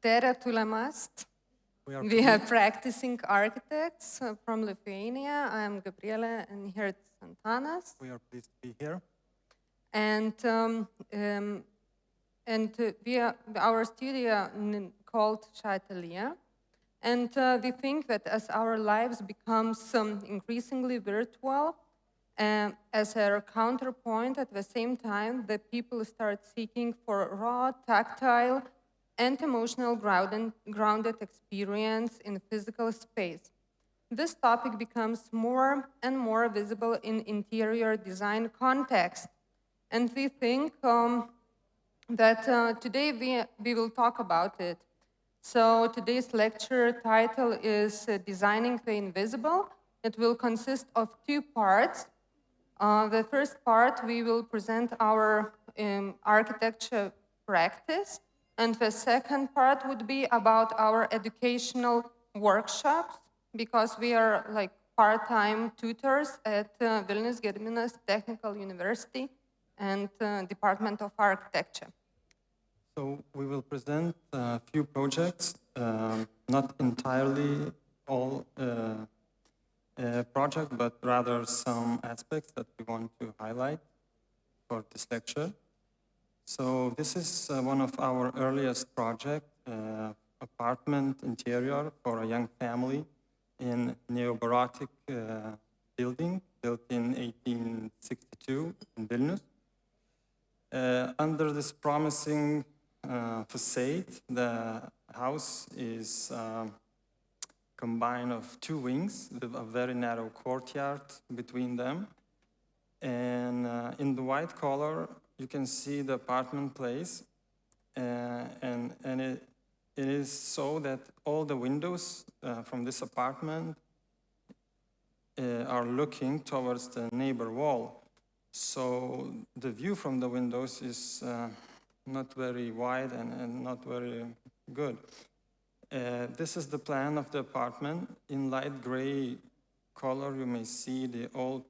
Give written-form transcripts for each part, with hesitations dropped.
Tere tulemast. We are practicing architects from Lithuania. I am Gabrielė, and here it's Antanas. We are pleased to be here. And our studio called ŠA Atelier. And we think that as our lives become increasingly virtual, as a counterpoint, at the same time, the people start seeking for raw, tactile, and emotional grounded experience in physical space. This topic becomes more and more visible in interior design context. And we think that today we will talk about it. So today's lecture title is Designing the Invisible. It will consist of two parts. The first part, we will present our architecture practice, and the second part would be about our educational workshops, because we are like part-time tutors at Vilnius Gediminas Technical University and Department of Architecture. So we will present a few projects, not entirely all project, but rather some aspects that we want to highlight for this lecture. So this is one of our earliest projects, apartment interior for a young family in neo-Baroque building built in 1862 in Vilnius. Under this promising facade, the house is combined of two wings with a very narrow courtyard between them. And in the white color, you can see the apartment place. And it is so that all the windows from this apartment are looking towards the neighbor wall. So the view from the windows is not very wide and not very good. This is the plan of the apartment. In light gray color, you may see the old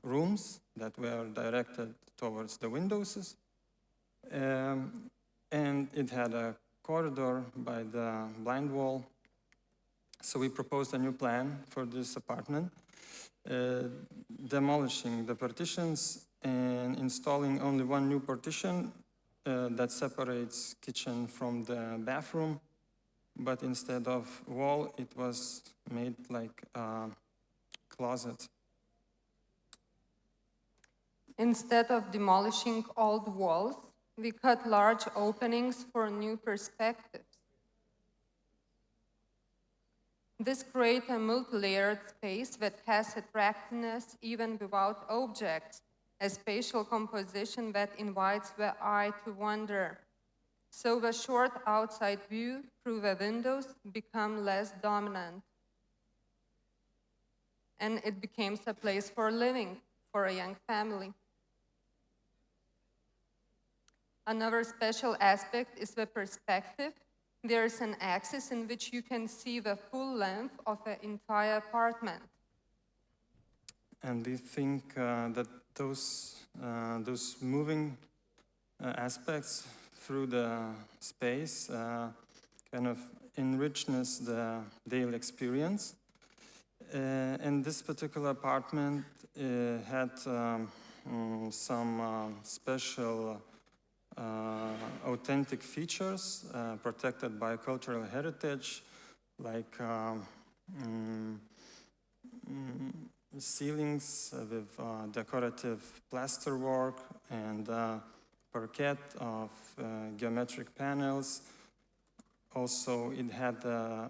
rooms that were directed towards the windows. And it had a corridor by the blind wall. So we proposed a new plan for this apartment, demolishing the partitions and installing only one new partition that separates kitchen from the bathroom. But instead of wall, it was made like a closet. Instead of demolishing old walls, we cut large openings for new perspectives. This creates a multi-layered space that has attractiveness even without objects, a spatial composition that invites the eye to wander. So the short outside view through the windows become less dominant. And it becomes a place for living for a young family. Another special aspect is the perspective. There is an axis in which you can see the full length of the entire apartment. And we think that those moving aspects through the space kind of enriches the daily experience. And this particular apartment had some special authentic features protected by cultural heritage, like ceilings with decorative plasterwork and parquet of geometric panels. Also, it had the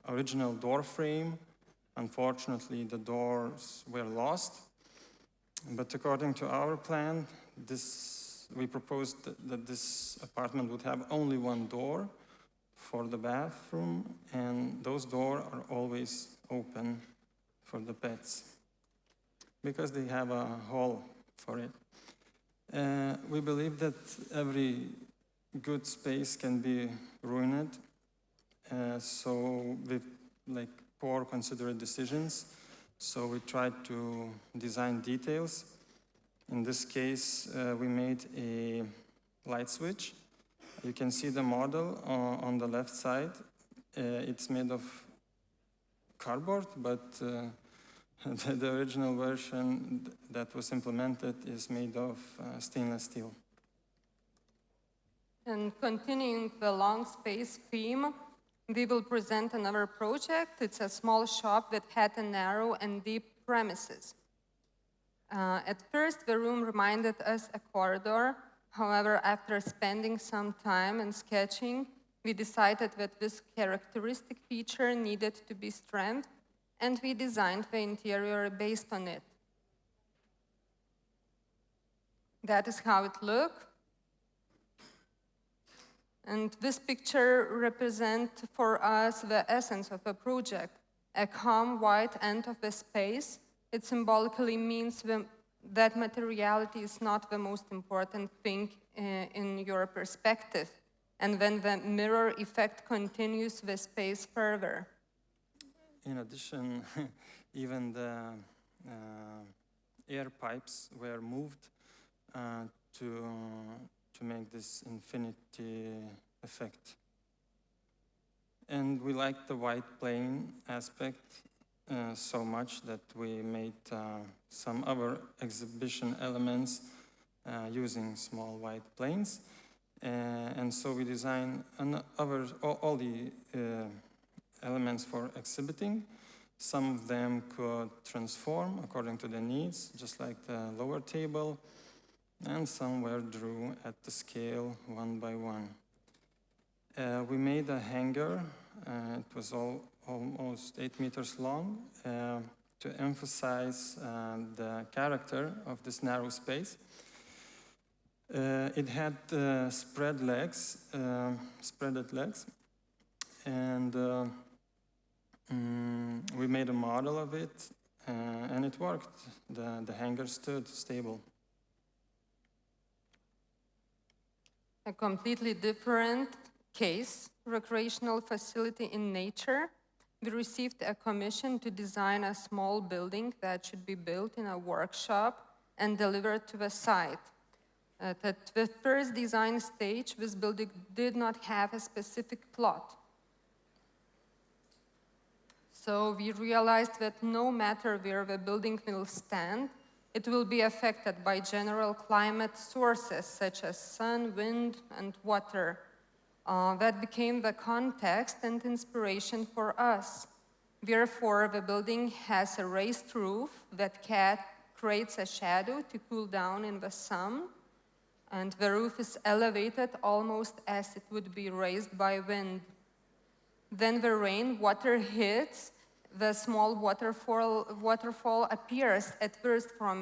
original door frame. Unfortunately, the doors were lost. But according to our plan, we proposed that this apartment would have only one door for the bathroom, and those doors are always open for the pets because they have a hole for it. We believe that every good space can be ruined, so with poor considerate decisions. So we tried to design details. In this case, we made a light switch You can see the model on the left side. It's made of cardboard, but the original version that was implemented is made of stainless steel. And continuing the long space theme, we will present another project. It's a small shop that had a narrow and deep premises. At first, the room reminded us a corridor. However, after spending some time and sketching, we decided that this characteristic feature needed to be strengthened, and we designed the interior based on it. That is how it looked. And this picture represents for us the essence of the project, a calm white end of the space. It symbolically means that materiality is not the most important thing in your perspective. And when the mirror effect continues the space further. In addition, even the air pipes were moved to make this infinity effect. And we liked the white plane aspect so much that we made some other exhibition elements using small white planes. And so we designed all the elements for exhibiting. Some of them could transform according to the needs, just like the lower table, and some were drew at the scale one by one. We made a hanger. It was almost 8 meters long to emphasize the character of this narrow space. It had spreaded legs, and we made a model of it, and it worked. The hanger stood stable. A completely different case, recreational facility in nature. We received a commission to design a small building that should be built in a workshop and delivered to the site. At the first design stage, this building did not have a specific plot. So we realized that no matter where the building will stand, it will be affected by general climate sources such as sun, wind, and water. That became the context and inspiration for us. Therefore, the building has a raised roof that creates a shadow to cool down in the sun, and the roof is elevated almost as it would be raised by wind. Then the rainwater hits, the small waterfall appears at first from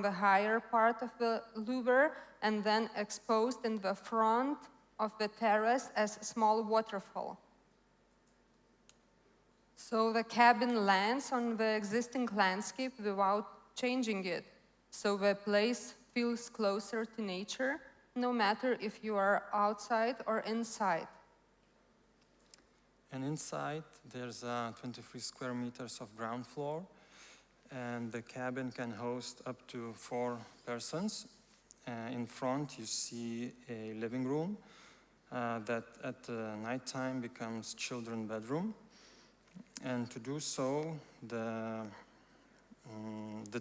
the higher part of the louver and then exposed in the front of the terrace as a small waterfall. So the cabin lands on the existing landscape without changing it. So the place feels closer to nature, no matter if you are outside or inside. And inside, there's 23 square meters of ground floor, and the cabin can host up to 4 persons. In front, you see a living room that at nighttime becomes children's bedroom. And to do so, the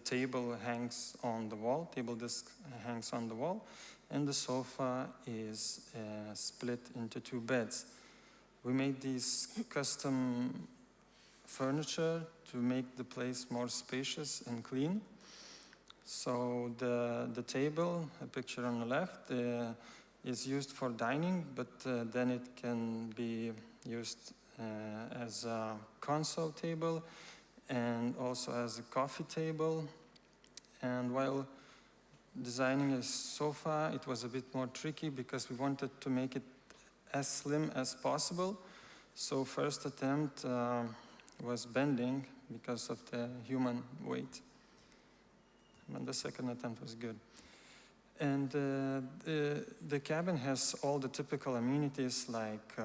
table hangs on the wall, table disc hangs on the wall, and the sofa is split into 2 beds. We made these custom furniture to make the place more spacious and clean. So the table, a picture on the left, is used for dining, but then it can be used as a console table and also as a coffee table. And while designing a sofa, it was a bit more tricky because we wanted to make it as slim as possible. So first attempt was bending because of the human weight. And the second attempt was good. And the cabin has all the typical amenities like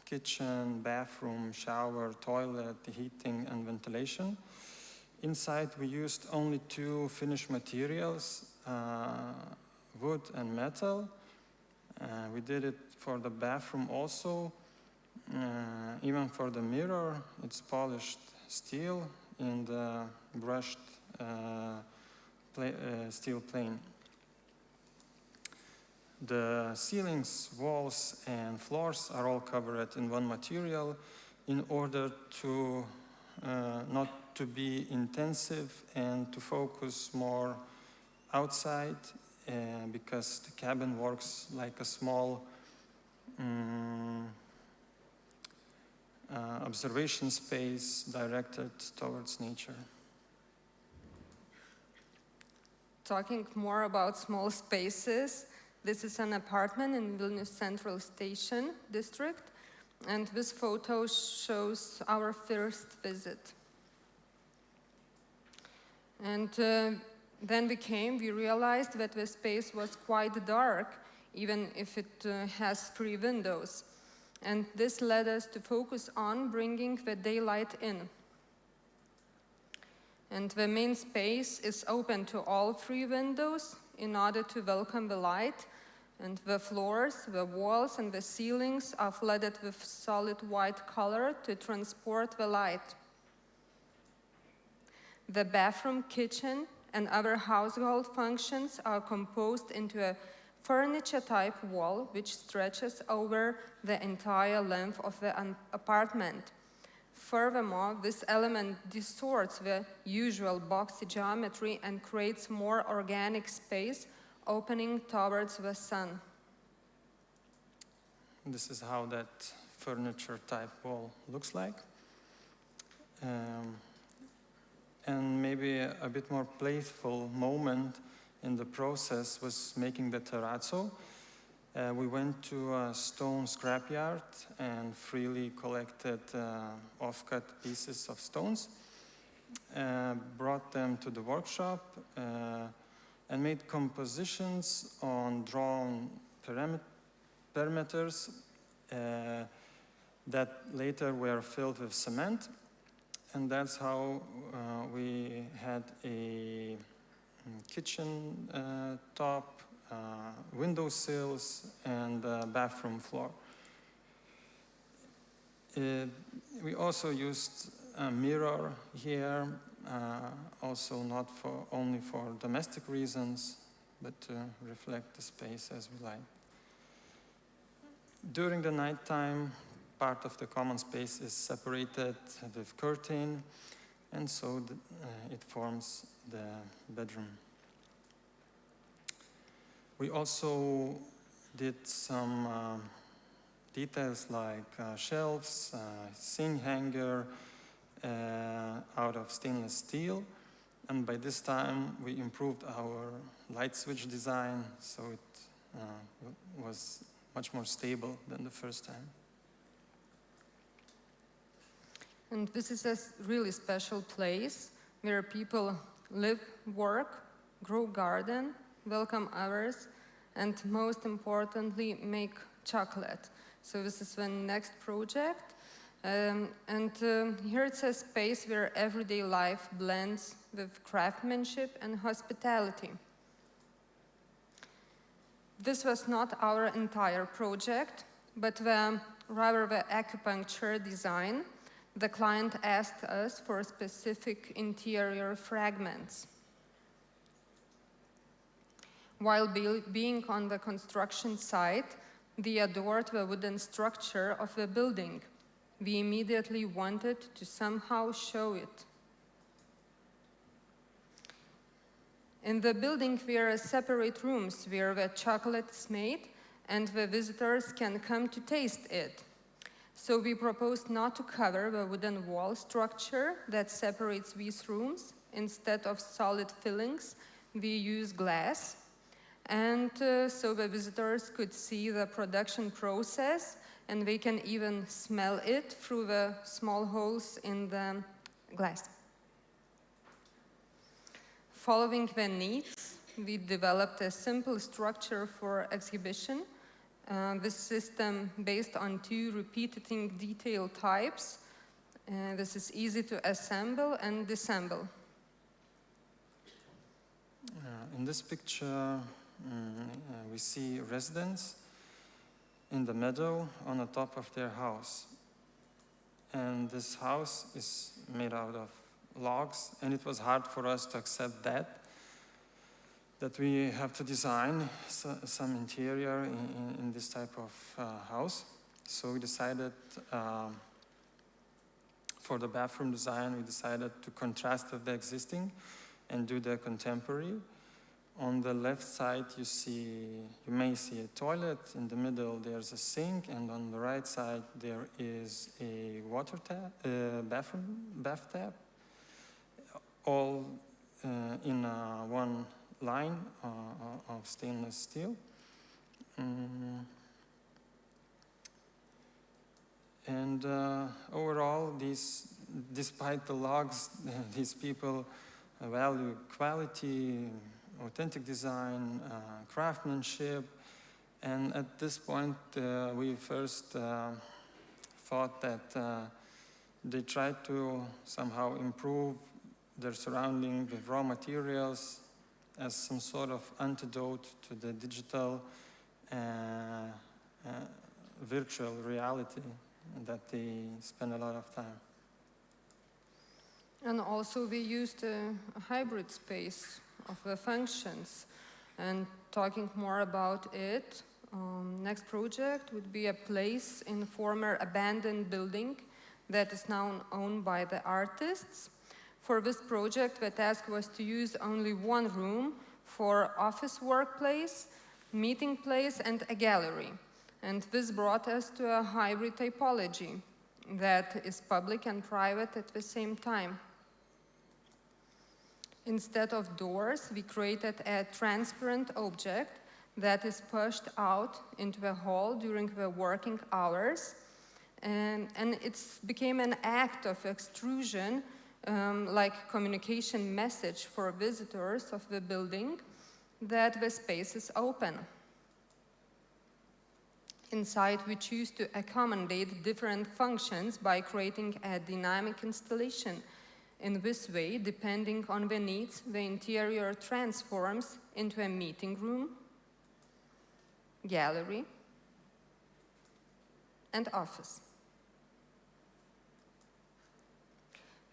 kitchen, bathroom, shower, toilet, heating, and ventilation. Inside, we used only 2 finished materials, wood and metal. We did it for the bathroom also. Even for the mirror, it's polished steel in the brushed steel plane. The ceilings, walls, and floors are all covered in one material in order to not to be intensive and to focus more outside, because the cabin works like a small observation space directed towards nature. Talking more about small spaces, this is an apartment in Vilnius Central Station district, and this photo shows our first visit. And then we realized that the space was quite dark, even if it has 3 windows. And this led us to focus on bringing the daylight in. And the main space is open to all 3 windows in order to welcome the light. And the floors, the walls, and the ceilings are flooded with solid white color to transport the light. The bathroom, kitchen, and other household functions are composed into a furniture-type wall which stretches over the entire length of the apartment. Furthermore, this element distorts the usual boxy geometry and creates more organic space opening towards the sun. This is how that furniture-type wall looks like. And maybe a bit more playful moment in the process was making the terrazzo. We went to a stone scrapyard and freely collected off-cut pieces of stones, brought them to the workshop, and made compositions on drawn perimeters that later were filled with cement. And that's how we had a kitchen top, window sills, and bathroom floor. We also used a mirror here, also not only for domestic reasons, but to reflect the space as we like. During the nighttime, part of the common space is separated with curtain, and so it forms the bedroom. We also did some details like shelves, sink hanger out of stainless steel, and by this time we improved our light switch design, so it was much more stable than the first time. And this is a really special place where people live, work, grow garden, welcome others, and most importantly, make chocolate. So this is the next project. Here it's a space where everyday life blends with craftsmanship and hospitality. This was not our entire project, but rather the acupuncture design. The client asked us for specific interior fragments. While being on the construction site, we adored the wooden structure of the building. We immediately wanted to somehow show it. In the building, there are separate rooms where the chocolate is made and the visitors can come to taste it. So we proposed not to cover the wooden wall structure that separates these rooms. Instead of solid fillings, we use glass. And so the visitors could see the production process, and they can even smell it through the small holes in the glass. Following the needs, we developed a simple structure for exhibition. This system based on 2 repeating detail types. This is easy to assemble and disassemble. In this picture, we see residents in the meadow on the top of their house. And this house is made out of logs, and it was hard for us to accept that we have to design some interior in this type of house. So we decided, for the bathroom design, we decided to contrast with the existing and do the contemporary. On the left side, you may see a toilet. In the middle, there's a sink, and on the right side, there is a water tap, bath tap, all in one line of stainless steel. And overall, despite the logs, these people value quality, authentic design, craftsmanship, and at this point we first thought that they tried to somehow improve their surrounding with raw materials as some sort of antidote to the digital virtual reality that they spend a lot of time. And also we used a hybrid space of the functions. And talking more about it, next project would be a place in a former abandoned building that is now owned by the artists. For this project, the task was to use only one room for office workplace, meeting place, and a gallery. And this brought us to a hybrid typology that is public and private at the same time. Instead of doors, we created a transparent object that is pushed out into the hall during the working hours. And it became an act of extrusion, like communication message for visitors of the building, that the space is open. Inside, we choose to accommodate different functions by creating a dynamic installation. In this way, depending on the needs, the interior transforms into a meeting room, gallery, and office.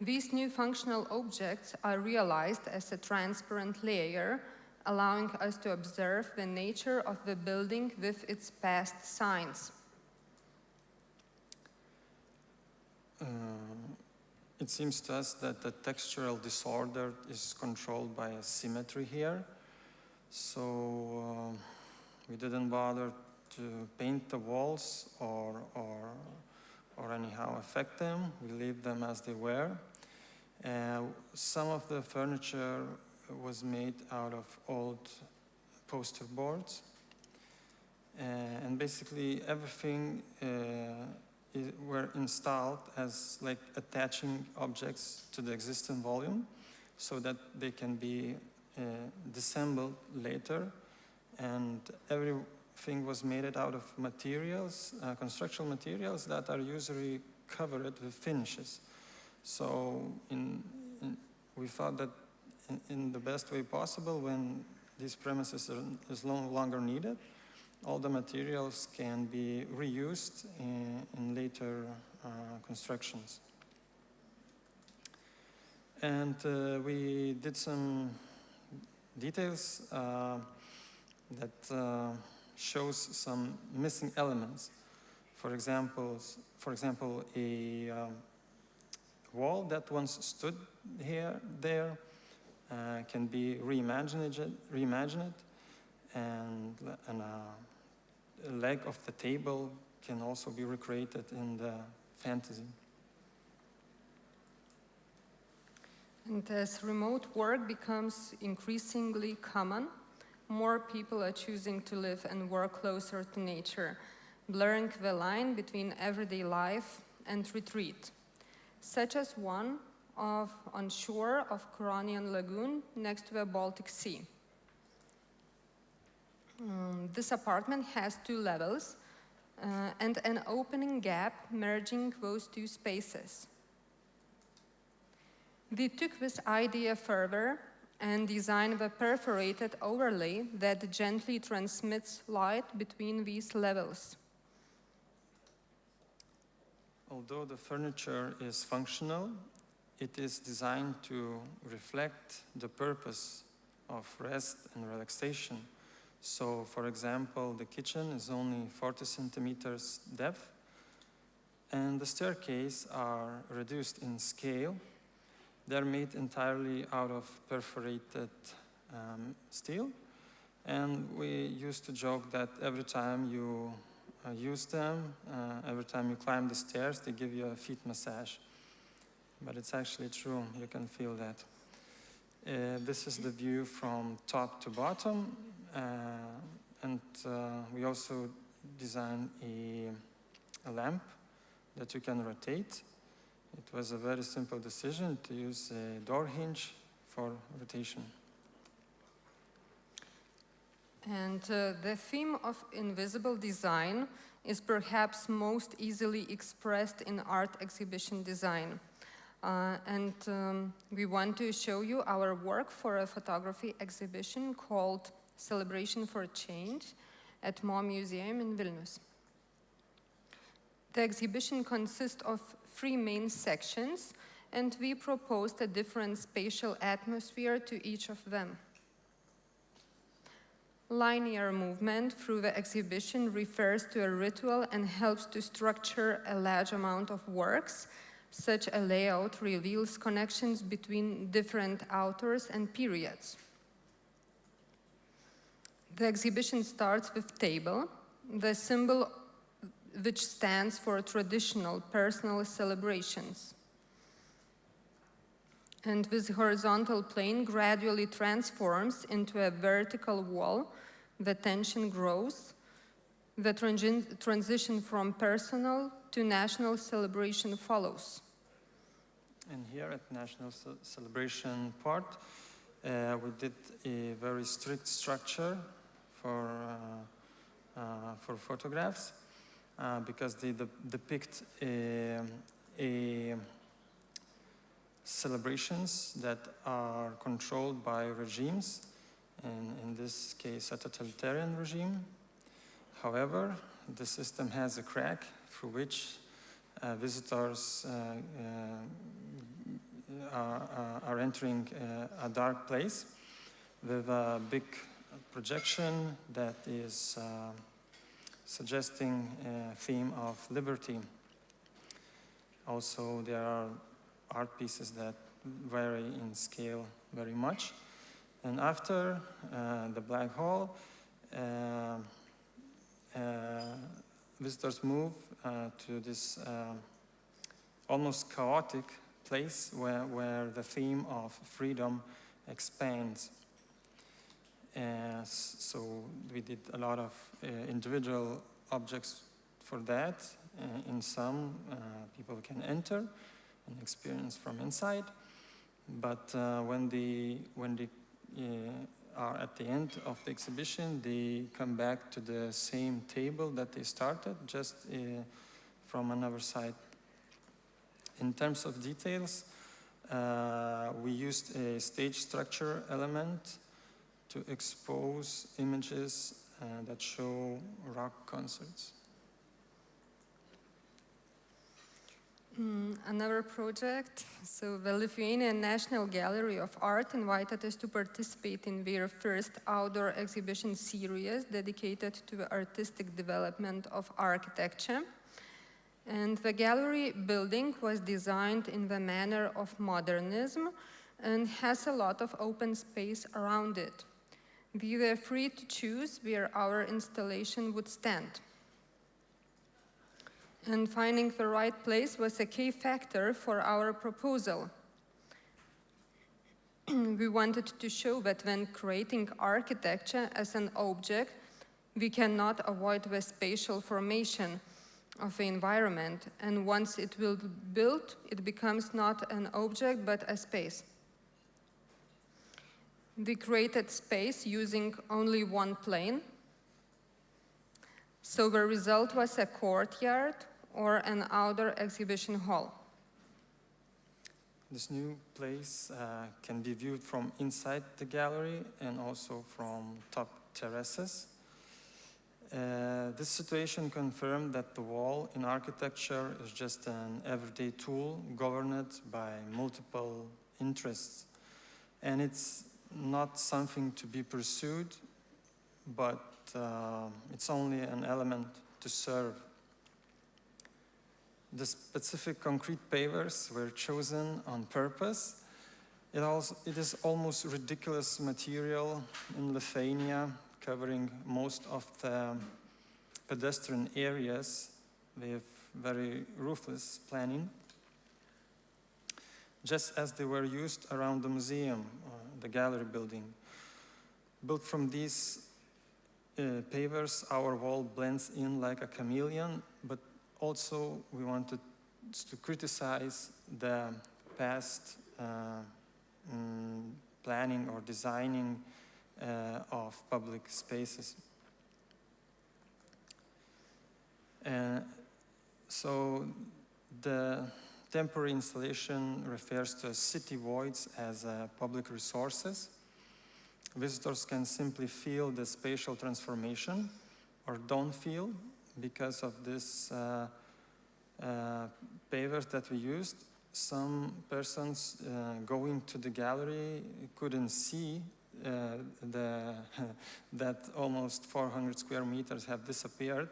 These new functional objects are realized as a transparent layer, allowing us to observe the nature of the building with its past signs. It seems to us that the textural disorder is controlled by a symmetry here. So we didn't bother to paint the walls or anyhow affect them. We leave them as they were. Some of the furniture was made out of old poster boards. And basically everything were installed as like attaching objects to the existing volume so that they can be disassembled later. And everything was made out of materials, construction materials that are usually covered with finishes. So we thought that in the best way possible, when these premises is no longer needed, all the materials can be reused in later constructions. And we did some details that shows some missing elements. For example, a wall that once stood there can be reimagined, and a leg of the table can also be recreated in the fantasy. And as remote work becomes increasingly common, more people are choosing to live and work closer to nature, blurring the line between everyday life and retreat, such as one on shore of Coronian Lagoon next to the Baltic Sea. This apartment has 2 levels and an opening gap merging those 2 spaces. We took this idea further and designed a perforated overlay that gently transmits light between these levels. Although the furniture is functional, it is designed to reflect the purpose of rest and relaxation. So, for example, the kitchen is only 40 centimeters depth, and the staircase are reduced in scale. They're made entirely out of perforated steel, and we used to joke that every time you use them, every time you climb the stairs, they give you a feet massage. But it's actually true, you can feel that. This is the view from top to bottom, and we also designed a lamp that you can rotate. It was a very simple decision to use a door hinge for rotation. And the theme of invisible design is perhaps most easily expressed in art exhibition design. We want to show you our work for a photography exhibition called Celebration for Change at Mo Museum in Vilnius. The exhibition consists of 3 main sections, and we proposed a different spatial atmosphere to each of them. Linear movement through the exhibition refers to a ritual and helps to structure a large amount of works. Such a layout reveals connections between different authors and periods. The exhibition starts with table, the symbol which stands for traditional personal celebrations. And this horizontal plane gradually transforms into a vertical wall. The tension grows. The transition from personal to national celebration follows. And here at National Celebration part, we did a very strict structure for photographs because they depict celebrations that are controlled by regimes, and in this case a totalitarian regime. However, the system has a crack through which visitors are entering a dark place with a big projection that is suggesting a theme of liberty. Also, there are art pieces that vary in scale very much. And after the black hole, visitors move to this almost chaotic place where the theme of freedom expands. So we did a lot of individual objects for that. In some, people can enter and experience from inside. But when they are at the end of the exhibition, they come back to the same table that they started, just from another side. In terms of details, we used a stage structure element to expose images that show rock concerts. Another project, so the Lithuanian National Gallery of Art invited us to participate in their first outdoor exhibition series dedicated to the artistic development of architecture. And the gallery building was designed in the manner of modernism and has a lot of open space around it. We were free to choose where our installation would stand. And finding the right place was a key factor for our proposal. We wanted to show that when creating architecture as an object, we cannot avoid the spatial formation of the environment, and once it will be built, it becomes not an object but a space. We created space using only one plane, so the result was a courtyard or an outdoor exhibition hall. This new place can be viewed from inside the gallery and also from top terraces. This situation confirmed that the wall in architecture is just an everyday tool governed by multiple interests. And it's not something to be pursued, but it's only an element to serve. The specific concrete pavers were chosen on purpose. It is almost ridiculous material in Lithuania, covering most of the pedestrian areas with very ruthless planning, just as they were used around the museum, the gallery building. Built from these pavers, our wall blends in like a chameleon, but also we wanted to criticize the past planning or designing of public spaces. So the temporary installation refers to city voids as public resources. Visitors can simply feel the spatial transformation or don't feel because of this pavers that we used. Some persons going to the gallery couldn't see that almost 400 square meters have disappeared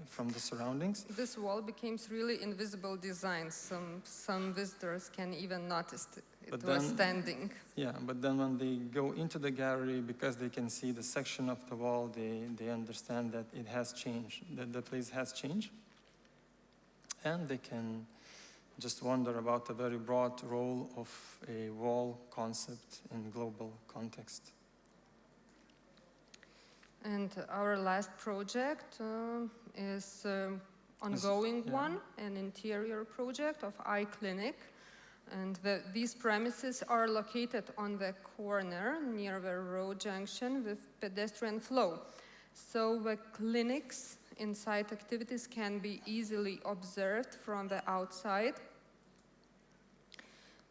from the surroundings. This wall became really invisible design. Some visitors can even notice it was standing. Yeah, but then when they go into the gallery, because they can see the section of the wall, they understand that it has changed, that the place has changed. And they can just wonder about the very broad role of a wall concept in global context. And our last project is ongoing one, an interior project of eye clinic. And these premises are located on the corner near the road junction with pedestrian flow. So the clinic's inside activities can be easily observed from the outside.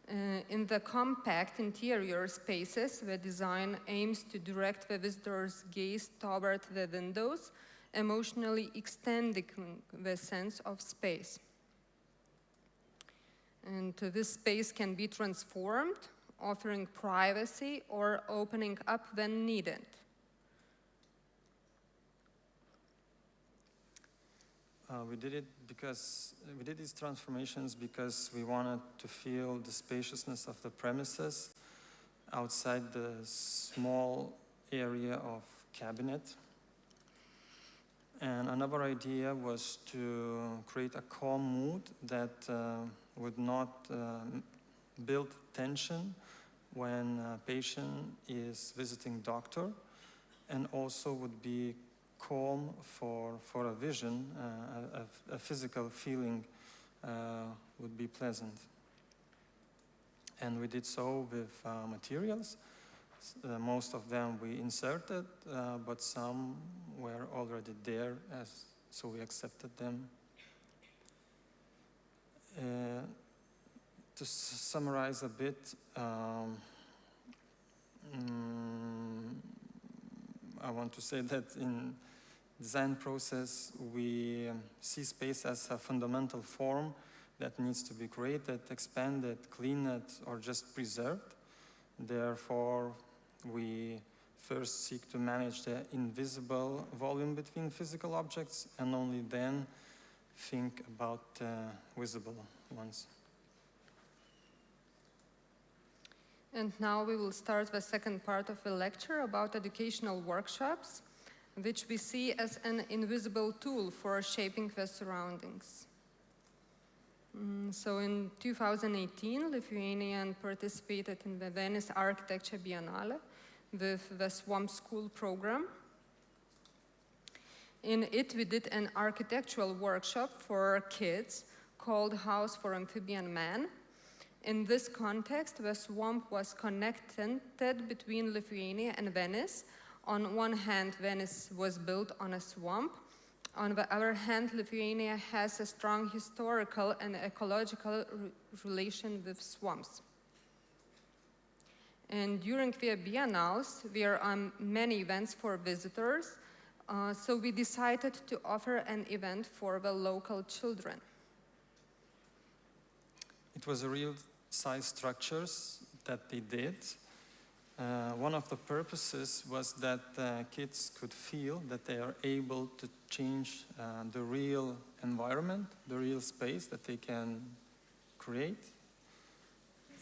In the compact interior spaces, the design aims to direct the visitor's gaze toward the windows, emotionally extending the sense of space. And this space can be transformed, offering privacy or opening up when needed. We did these transformations because we wanted to feel the spaciousness of the premises outside the small area of cabinet. And another idea was to create a calm mood that would not build tension when a patient is visiting doctor, and also would be calm for a vision, a physical feeling would be pleasant. And we did so with materials. Most of them we inserted, but some were already there, so we accepted them. To summarize a bit, I want to say that in design process, we see space as a fundamental form that needs to be created, expanded, cleaned, or just preserved. Therefore, we first seek to manage the invisible volume between physical objects, and only then think about visible ones. And now we will start the second part of the lecture about educational workshops, which we see as an invisible tool for shaping the surroundings. So in 2018, Lithuanian participated in the Venice Architecture Biennale with the Swamp School program. In it, we did an architectural workshop for kids called House for Amphibian Man. In this context, the swamp was connected between Lithuania and Venice. On one hand, Venice was built on a swamp. On the other hand, Lithuania has a strong historical and ecological relation with swamps. And during the biennales, there are many events for visitors. So we decided to offer an event for the local children. It was a real size structures that they did. One of the purposes was that kids could feel that they are able to change the real environment, the real space that they can create.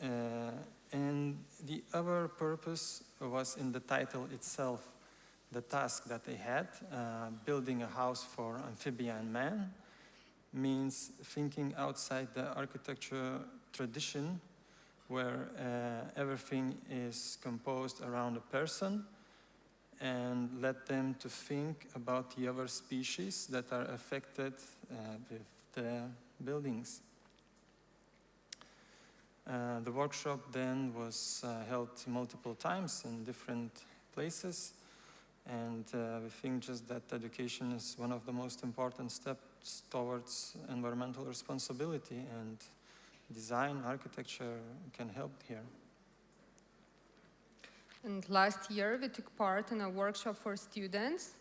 And the other purpose was in the title itself, the task that they had, building a house for amphibian man, means thinking outside the architecture tradition where everything is composed around a person, and let them to think about the other species that are affected with the buildings. The workshop then was held multiple times in different places, and we think just that education is one of the most important steps towards environmental responsibility, and design, architecture can help here. And last year we took part in a workshop for students.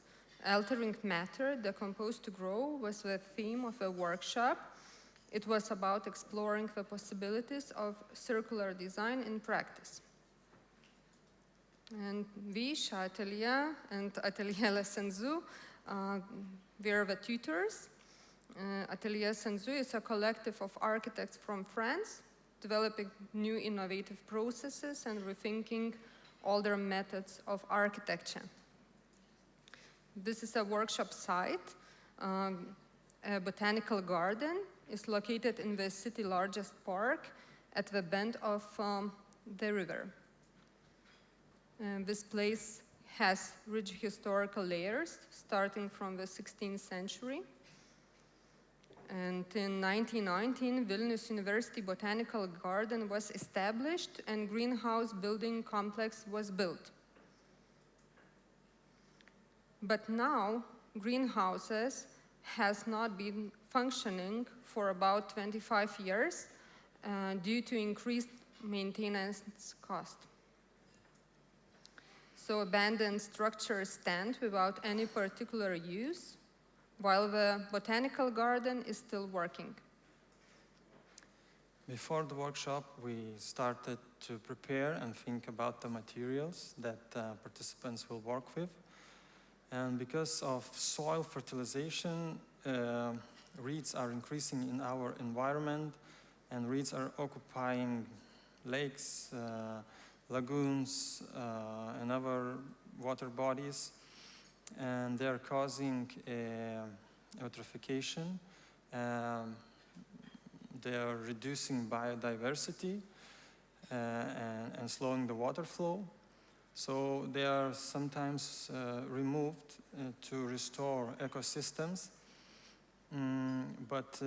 Altering Matter, Decompose to Grow was the theme of the workshop. It was about exploring the possibilities of circular design in practice. And we, ŠA Atelier and Atelier Senzu, were the tutors. Atelier Senzu is a collective of architects from France, developing new innovative processes and rethinking older methods of architecture. This is a workshop site. A botanical garden is located in the city's largest park at the bend of the river. This place has rich historical layers starting from the 16th century. And in 1919, Vilnius University Botanical Garden was established and greenhouse building complex was built. But now, greenhouses has not been functioning for about 25 years due to increased maintenance cost. So abandoned structures stand without any particular use, while the botanical garden is still working. Before the workshop, we started to prepare and think about the materials that participants will work with. And because of soil fertilization, reeds are increasing in our environment, and reeds are occupying lakes, lagoons, and other water bodies, and they are causing eutrophication. They are reducing biodiversity and slowing the water flow. So they are sometimes removed to restore ecosystems. But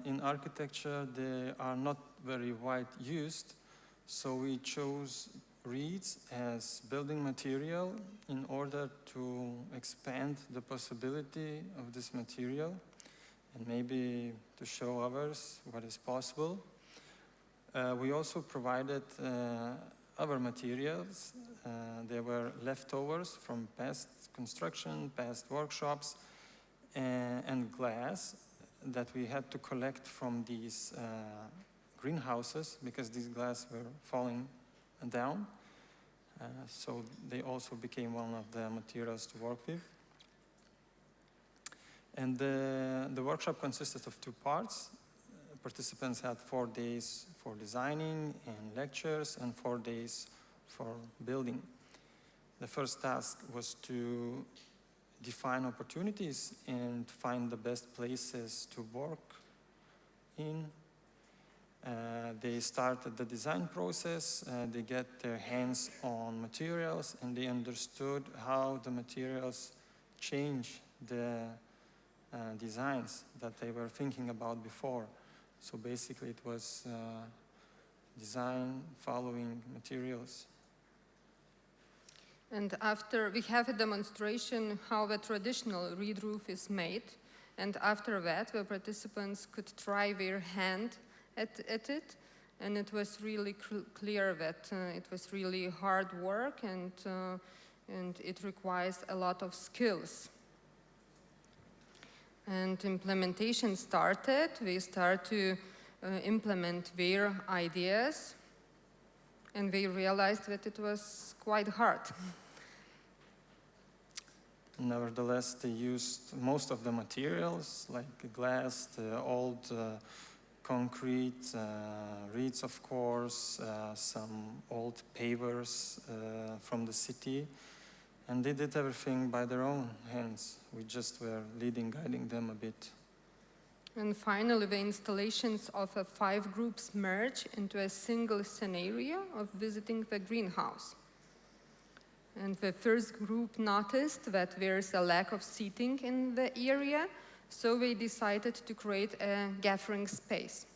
in architecture, they are not very wide used. So we chose reeds as building material in order to expand the possibility of this material and maybe to show others what is possible. We also provided other materials. They were leftovers from past construction, past workshops, and glass that we had to collect from these greenhouses because these glass were falling down. So they also became one of the materials to work with. And the workshop consisted of 2 parts. Participants had 4 days for designing and lectures and 4 days for building. The first task was to define opportunities and find the best places to work in. They started the design process, they get their hands on materials, and they understood how the materials change the designs that they were thinking about before. So basically it was design following materials. And after we have a demonstration how the traditional reed roof is made, and after that the participants could try their hand at it, and it was really clear that it was really hard work and it requires a lot of skills. And implementation started. We start to implement their ideas, and we realized that it was quite hard. Nevertheless, they used most of the materials, like glass, the old concrete, reeds, of course, some old pavers from the city, and they did everything by their own hands. We just were guiding them a bit. And finally, the installations of 5 groups merge into a single scenario of visiting the greenhouse. And the first group noticed that there's a lack of seating in the area, so they decided to create a gathering space.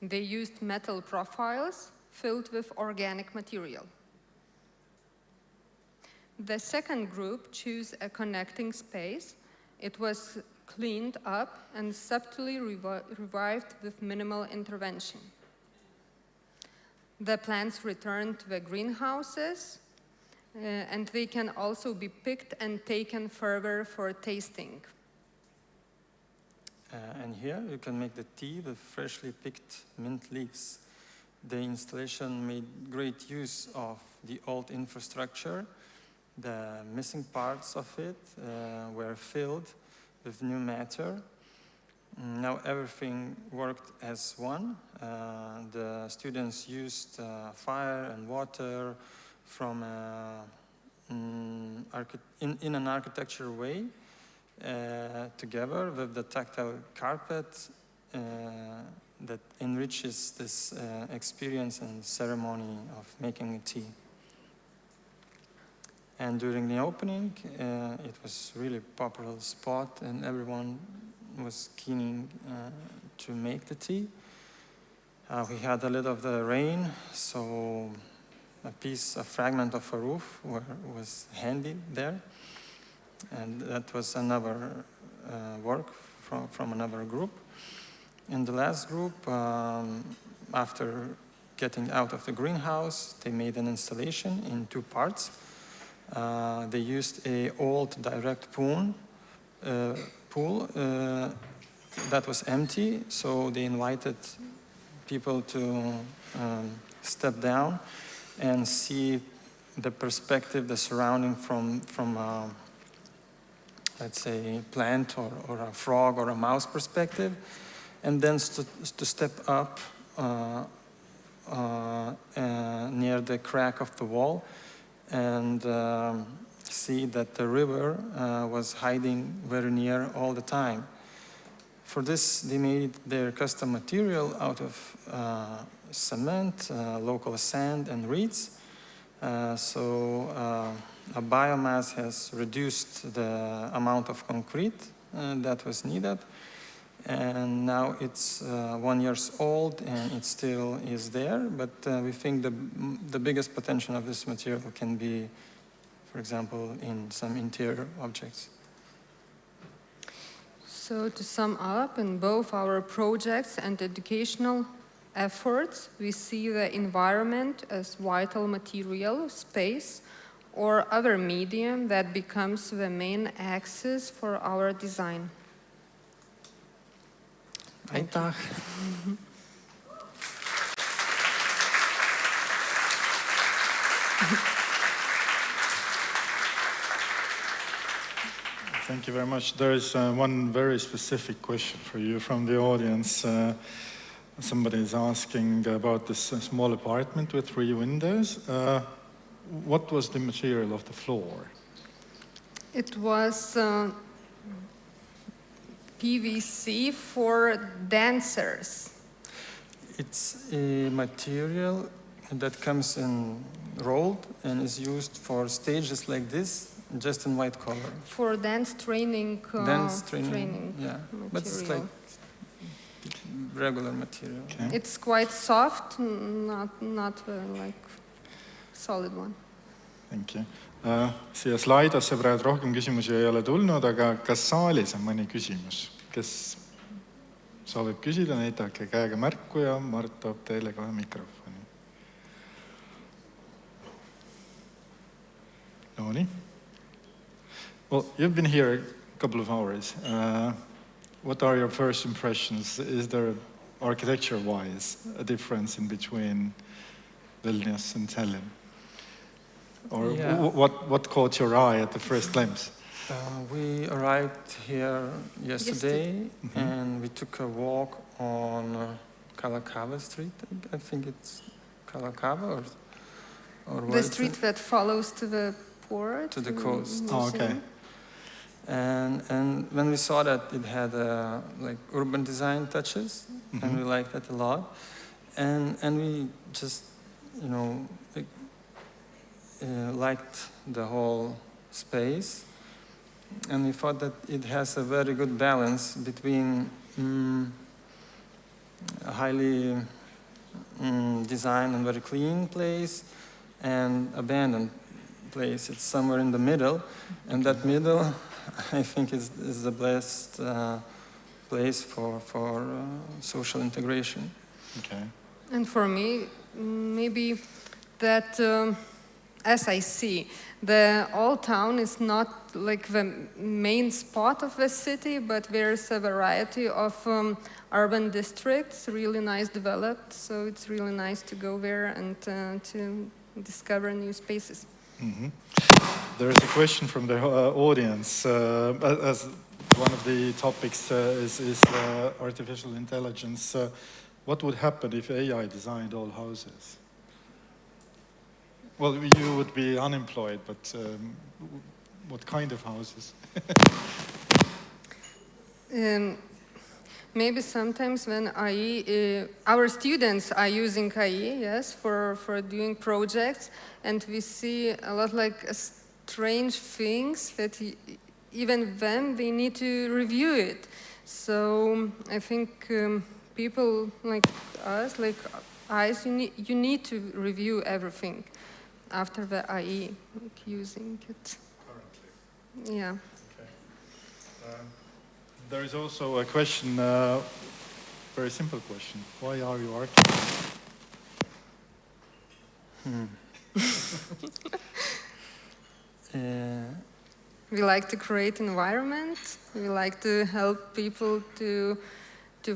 They used metal profiles filled with organic material. The second group chose a connecting space. It was cleaned up and subtly revived with minimal intervention. The plants returned to the greenhouses, and they can also be picked and taken further for tasting. And here you can make the tea with freshly picked mint leaves. The installation made great use of the old infrastructure. The missing parts of it were filled with new matter. Now everything worked as one. The students used fire and water from in an architecture way, together with the tactile carpet that enriches this experience and ceremony of making a tea. And during the opening, it was really popular spot, and everyone was keen to make the tea. We had a little of the rain, so a fragment of a roof was handy there, and that was another work from another group. In the last group, after getting out of the greenhouse, they made an installation in 2 parts. They used an old direct pool that was empty, so they invited people to step down and see the perspective, the surrounding from let's say, plant or a frog or a mouse perspective, and then to step up near the crack of the wall and see that the river was hiding very near all the time. For this, they made their custom material out of cement, local sand, and reeds. So a biomass has reduced the amount of concrete that was needed. And now it's 1 year old and it still is there, but we think the biggest potential of this material can be, for example, in some interior objects. So to sum up, in both our projects and educational efforts, we see the environment as vital material, space, or other medium that becomes the main axis for our design. Aitäh! Thank you very much. There is one very specific question for you from the audience. Somebody is asking about this small apartment with 3 windows. What was the material of the floor? It was PVC for dancers. It's a material that comes in rolled and is used for stages like this, just in white color. For dance training. Dance training, yeah. Material. But it's like regular material. Okay. It's quite soft, not like solid one. Thank you. Siia slaidasse praegu rohkem küsimusi ei ole tulnud, aga kas saalis on mõni küsimus? Kes soovib küsida, näidake käega märku ja Mart toob teile kohe mikrofoni. No nii. Well, you've been here a couple of hours. What are your first impressions? Is there, architecture-wise, a difference in between Vilnius and Tallinn? Or Yeah. what caught your eye at the first glimpse? We arrived here yesterday, and we took a walk on Kalakava Street. I think it's Kalakava or The street that follows to the port. to the coast. Oh, okay. And when we saw that it had like urban design touches, and we liked that a lot, and we just liked the whole space, and we thought that it has a very good balance between a highly designed and very clean place and abandoned place. It's somewhere in the middle, and that middle, I think, is the best place for social integration. Okay. And for me, maybe that, as I see, the old town is not like the main spot of the city, but there's a variety of urban districts, really nice developed, so it's really nice to go there and to discover new spaces. There is a question from the audience. As one of the topics is artificial intelligence, what would happen if AI designed all houses? Well, you would be unemployed, but what kind of houses? Maybe sometimes when AI, our students are using AI, yes, for doing projects, and we see a lot like strange things that even then they need to review it. So I think people like us, you need to review everything after the AI, like using it. Currently. Yeah. Okay. There is also a question, very simple question. Why are you architects? We like to create environment. We like to help people to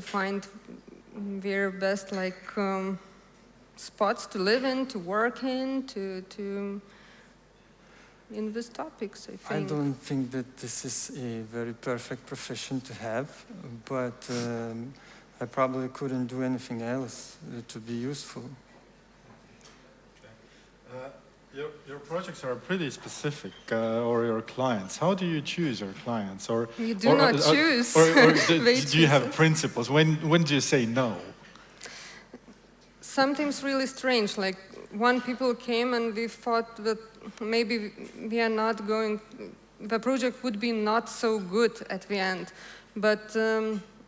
find their best spots to live in, to work in, in these topics, I think. I don't think that this is a very perfect profession to have, but I probably couldn't do anything else to be useful. Your projects are pretty specific, or your clients. How do you choose your clients? Or you do not choose. Or do you have principles? When do you say no? Something's really strange. Like one people came and we thought that maybe we are not going, the project would be not so good at the end, but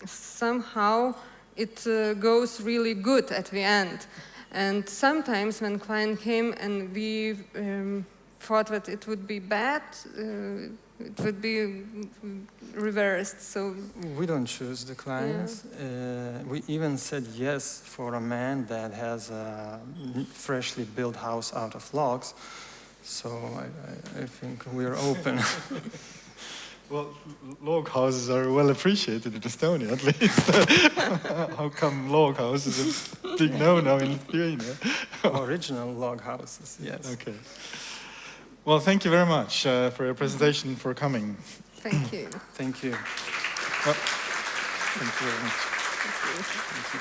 somehow it goes really good at the end. And sometimes when client came and we thought that it would be bad, it would be reversed. So we don't choose the clients. Yeah. We even said yes for a man that has a freshly built house out of logs. So I think we're open. Well, log houses are well appreciated in Estonia, at least. How come log houses are big no-no in Lithuania? Original log houses, yes. Okay. Well, thank you very much for your presentation, for coming. Thank you. Thank you. Well, thank you very much. Thank you. Thank you.